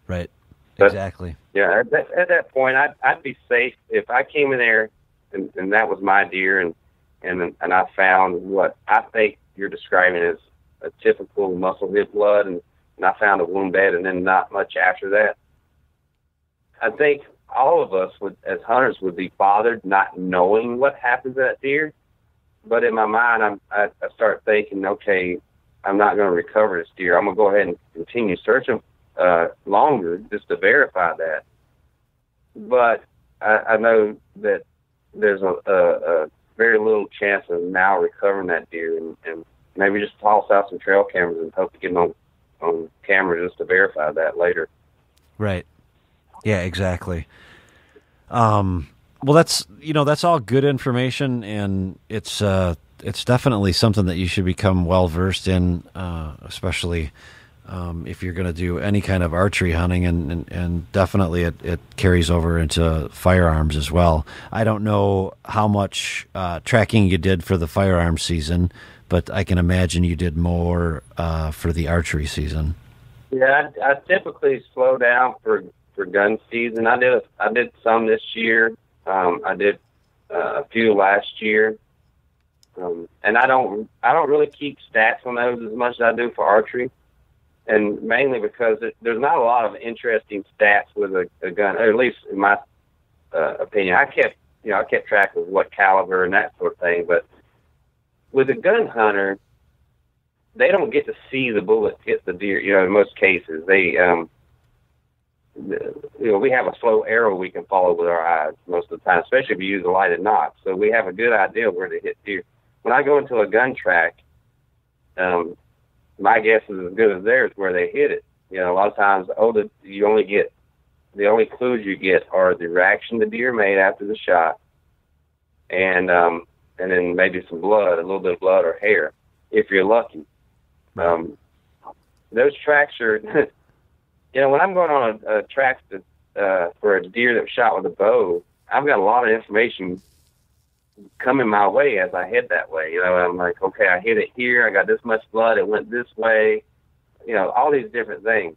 Right. But, exactly. Yeah. At that point, I'd be safe if I came in there and that was my deer, and I found what I think you're describing as a typical muscle hit blood, and I found a wound bed, and then not much after that. I think all of us as hunters would be bothered not knowing what happened to that deer. But in my mind, I start thinking, okay, I'm not going to recover this deer. I'm going to go ahead and continue searching longer just to verify that. But I know that there's a very little chance of now recovering that deer, and maybe just toss out some trail cameras and hope to get them on camera just to verify that later. Right. Yeah, exactly. Well, that's all good information, and it's definitely something that you should become well versed in, especially if you're going to do any kind of archery hunting, and definitely it carries over into firearms as well. I don't know how much tracking you did for the firearms season, but I can imagine you did more for the archery season. Yeah, I typically slow down for gun season. I did some this year. I did a few last year, and I don't really keep stats on those as much as I do for archery, and mainly because there's not a lot of interesting stats with a gun, or at least in my opinion. I kept track of what caliber and that sort of thing, but with a gun hunter, they don't get to see the bullet hit the deer. In most cases, they we have a slow arrow we can follow with our eyes most of the time, especially if you use a lighted knot. So we have a good idea where to hit deer. When I go into a gun track, my guess is as good as theirs where they hit it. A lot of times, the only clues you get are the reaction the deer made after the shot, and then maybe some blood, a little bit of blood or hair, if you're lucky. Those tracks are, when I'm going on a track for a deer that was shot with a bow, I've got a lot of information coming my way as I head that way. I'm like, okay, I hit it here, I got this much blood, it went this way, all these different things.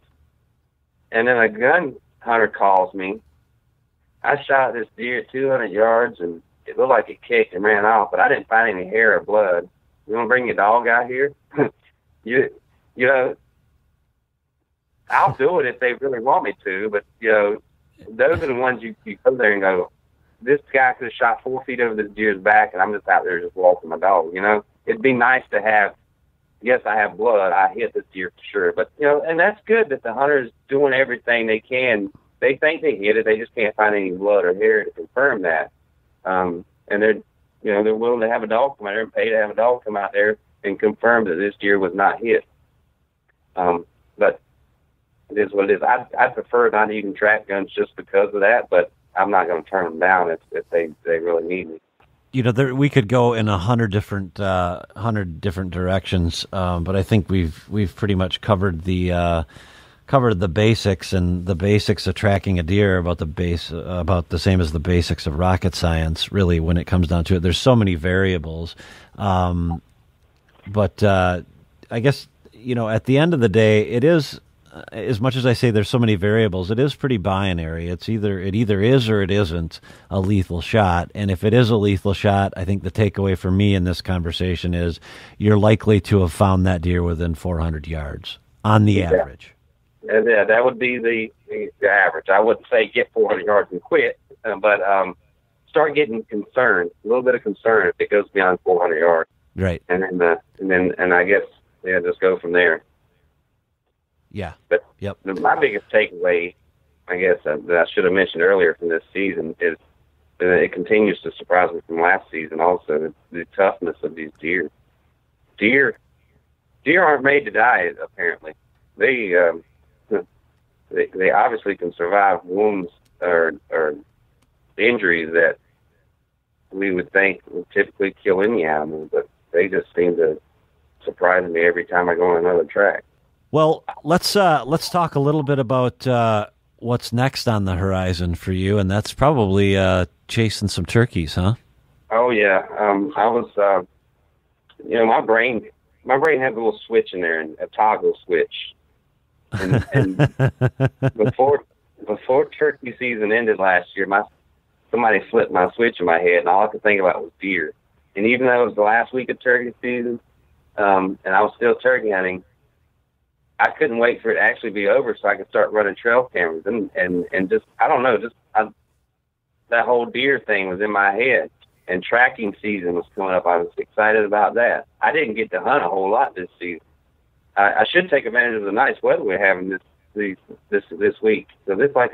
And then a gun hunter calls me. I shot this deer at 200 yards, and it looked like it kicked and ran off, but I didn't find any hair or blood. You want to bring your dog out here? I'll do it if they really want me to, but, those are the ones you go there and go, this guy could have shot 4 feet over this deer's back, and I'm just out there just walking my dog, It'd be nice to have, yes, I have blood, I hit this deer for sure, but, and that's good that the hunter's doing everything they can. They think they hit it, they just can't find any blood or hair to confirm that. And they're willing to have a dog come out there and pay to have a dog come out there and confirm that this deer was not hit. But it is what it is. I prefer not even track guns just because of that, but I'm not going to turn them down if they really need me. We could go in 100 different directions, but I think we've pretty much covered the basics, and the basics of tracking a deer about the same as the basics of rocket science. Really, when it comes down to it, there's so many variables, but I guess at the end of the day, it is. As much as I say there's so many variables, it is pretty binary. It either is or it isn't a lethal shot. And if it is a lethal shot, I think the takeaway for me in this conversation is you're likely to have found that deer within 400 yards on the average. Yeah, that would be the average. I wouldn't say get 400 yards and quit, but start getting concerned, a little bit of concern if it goes beyond 400 yards. Right. And then I guess just go from there. Yeah. But yep. My biggest takeaway, I guess, that I should have mentioned earlier from this season is that it continues to surprise me from last season also, the toughness of these deer. Deer aren't made to die, apparently. They obviously can survive wounds or injuries that we would think would typically kill any animal, but they just seem to surprise me every time I go on another track. Well, let's talk a little bit about what's next on the horizon for you, and that's probably chasing some turkeys, huh? Oh yeah, I was, my brain had a little switch in there, a toggle switch, and before turkey season ended last year, somebody flipped my switch in my head, and all I could think about was deer. And even though it was the last week of turkey season, and I was still turkey hunting, I couldn't wait for it to actually be over so I could start running trail cameras and just, I don't know, that whole deer thing was in my head, and tracking season was coming up. I was excited about that. I didn't get to hunt a whole lot this season. I should take advantage of the nice weather we're having this week. So this like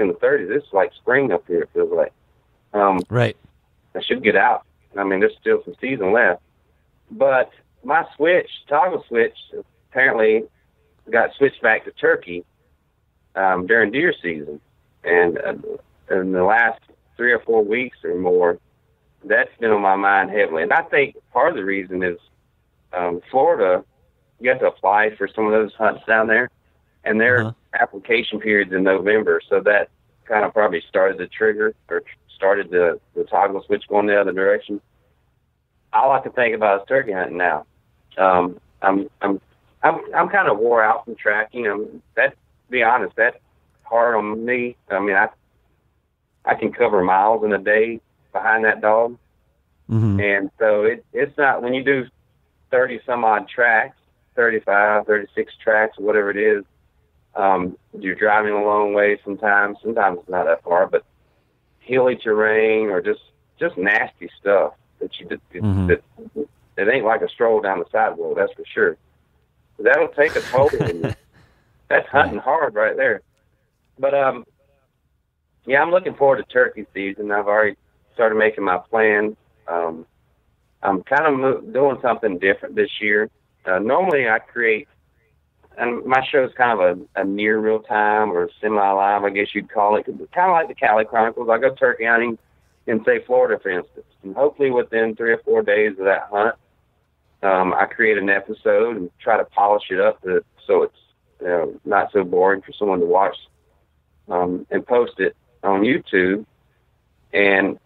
in the 30s. This is like spring up here, it feels like. Right. I should get out. I mean, there's still some season left. But my toggle switch, apparently got switched back to turkey during deer season, and in the last 3 or 4 weeks or more, that's been on my mind heavily. And I think part of the reason is Florida, you have to apply for some of those hunts down there, and their application period's in November, so that kind of probably started the trigger or started the toggle switch going the other direction. All I can think about is turkey hunting now. I'm kind of wore out from tracking. That, to be honest, that's hard on me. I mean, I can cover miles in a day behind that dog, and so it's not, when you do 30 some odd tracks, 35, 36 tracks, whatever it is. You're driving a long way sometimes. Sometimes it's not that far, but hilly terrain or just nasty stuff that that it ain't like a stroll down the sidewalk, that's for sure. That'll take a toll on you. That's hunting hard right there. But yeah, I'm looking forward to turkey season. I've already started making my plans. I'm kind of doing something different this year. Normally I create, and my show is kind of a near real time or semi-live, I guess you'd call it. Kind of like the Callie Chronicles. I go turkey hunting in, say, Florida, for instance. And hopefully within 3 or 4 days of that hunt, I create an episode and try to polish it up so it's not so boring for someone to watch, and post it on YouTube. And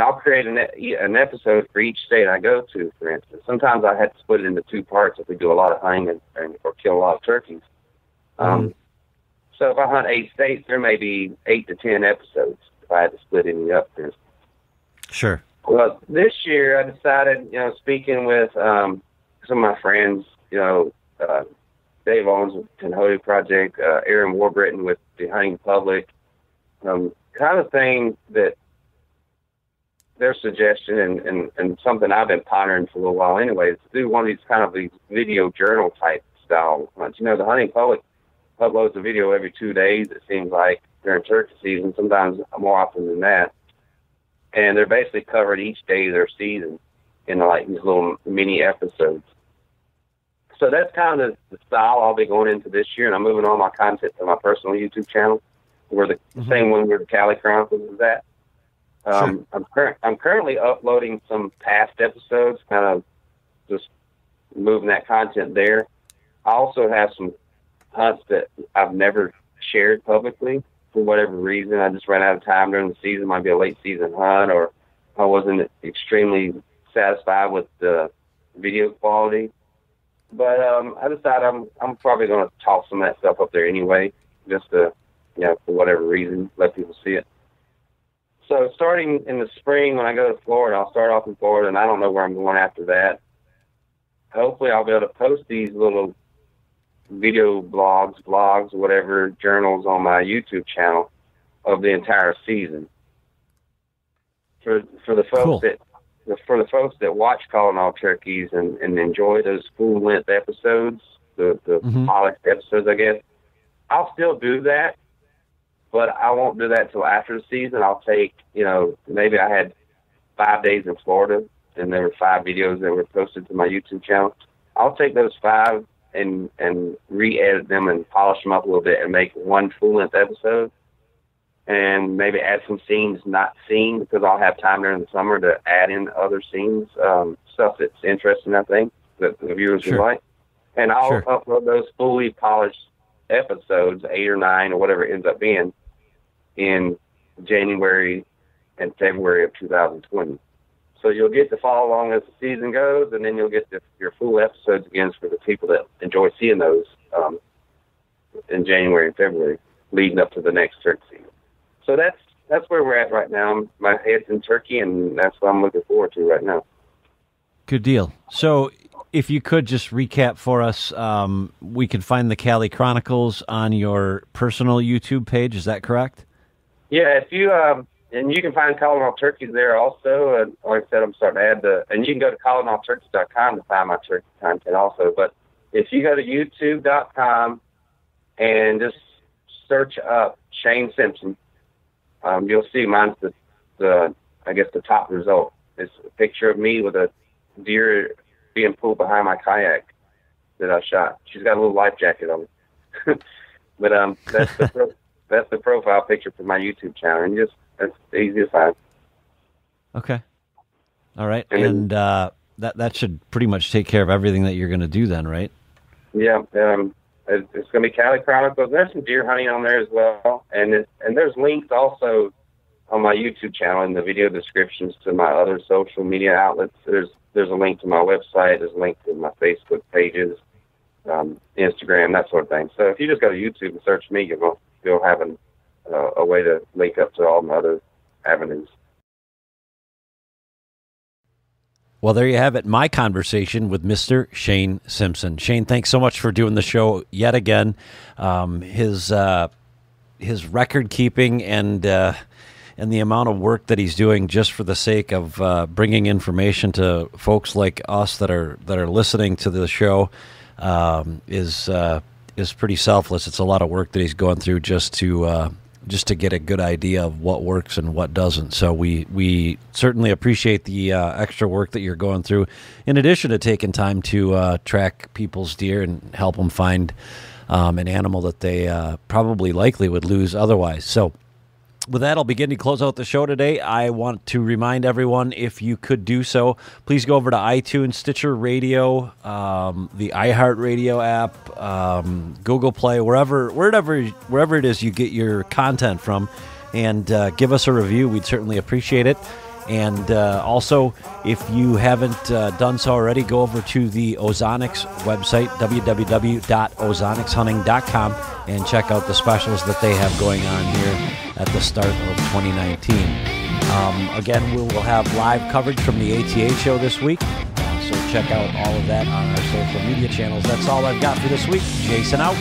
I'll create an episode for each state I go to, for instance. Sometimes I had to split it into 2 parts if we do a lot of hunting or kill a lot of turkeys. So if I hunt 8 states, there may be 8 to 10 episodes if I had to split any up, for instance. Sure. Well, this year I decided, speaking with some of my friends, Dave Owens with Tenhote Project, Aaron Warburton with the Hunting Public, kind of thing that their suggestion and something I've been pondering for a little while anyway is to do one of these video journal type style hunts. The Hunting Public uploads a video every 2 days, it seems like, during turkey season, sometimes more often than that. And they're basically covered each day of their season in like these little mini episodes. So that's kind of the style I'll be going into this year, and I'm moving all my content to my personal YouTube channel, where the same one where the Callie Chronicles is at. Sure. I'm currently uploading some past episodes, kind of just moving that content there. I also have some hunts that I've never shared publicly for whatever reason. I just ran out of time during the season. Might be a late season hunt, or I wasn't extremely satisfied with the video quality. But I decided I'm probably going to toss some of that stuff up there anyway, just to, for whatever reason, let people see it. So starting in the spring, when I go to Florida, I'll start off in Florida, and I don't know where I'm going after that. Hopefully I'll be able to post these little video blogs, whatever, journals on my YouTube channel of the entire season. For the folks that watch Calling All Turkeys and enjoy those full length episodes, the polished episodes, I guess, I'll still do that. But I won't do that till after the season. I'll take, maybe I had 5 days in Florida and there were 5 videos that were posted to my YouTube channel. I'll take those 5 and re-edit them and polish them up a little bit and make one full-length episode, and maybe add some scenes not seen, because I'll have time during the summer to add in other scenes, stuff that's interesting, I think, that the viewers would like. And I'll upload those fully polished episodes, 8 or 9 or whatever it ends up being, in January and February of 2020. So you'll get to follow along as the season goes, and then you'll get your full episodes again for the people that enjoy seeing those in January and February, leading up to the next turkey season. So that's where we're at right now. My head's in turkey, and that's what I'm looking forward to right now. Good deal. So if you could just recap for us, we can find the Callie Chronicles on your personal YouTube page. Is that correct? Yeah, if you and you can find Calling All Turkeys there also. And like I said, I'm starting to add and you can go to callingallturkeys.com to find my turkey content also. But if you go to youtube.com and just search up Shane Simpson, you'll see mine's the top result. It's a picture of me with a deer being pulled behind my kayak that I shot. She's got a little life jacket on. But that's the profile picture for my YouTube channel, and that's easy to find. Okay. All right. And that should pretty much take care of everything that you're going to do then, right? Yeah. It's going to be Callie Chronicles. There's some deer hunting on there as well, and there's links also on my YouTube channel in the video descriptions to my other social media outlets. There's a link to my website. There's a link to my Facebook pages, Instagram, that sort of thing. So if you just go to YouTube and search me, you'll have a way to link up to all my other avenues. Well, there you have it. My conversation with Mr. Shane Simpson. Shane, thanks so much for doing the show yet again. His record keeping and the amount of work that he's doing just for the sake of bringing information to folks like us that are listening to the show is pretty selfless. It's a lot of work that he's going through just to get a good idea of what works and what doesn't. So we certainly appreciate the extra work that you're going through, in addition to taking time to track people's deer and help them find an animal that they probably likely would lose otherwise. So with that, I'll begin to close out the show today. I want to remind everyone, if you could do so, please go over to iTunes, Stitcher Radio, the iHeartRadio app, Google Play, wherever it is you get your content from, and give us a review. We'd certainly appreciate it. And also, if you haven't done so already, go over to the Ozonics website, www.ozonicshunting.com, and check out the specials that they have going on here at the start of 2019. Again, we will have live coverage from the ATA show this week, so check out all of that on our social media channels. That's all I've got for this week. Jason out.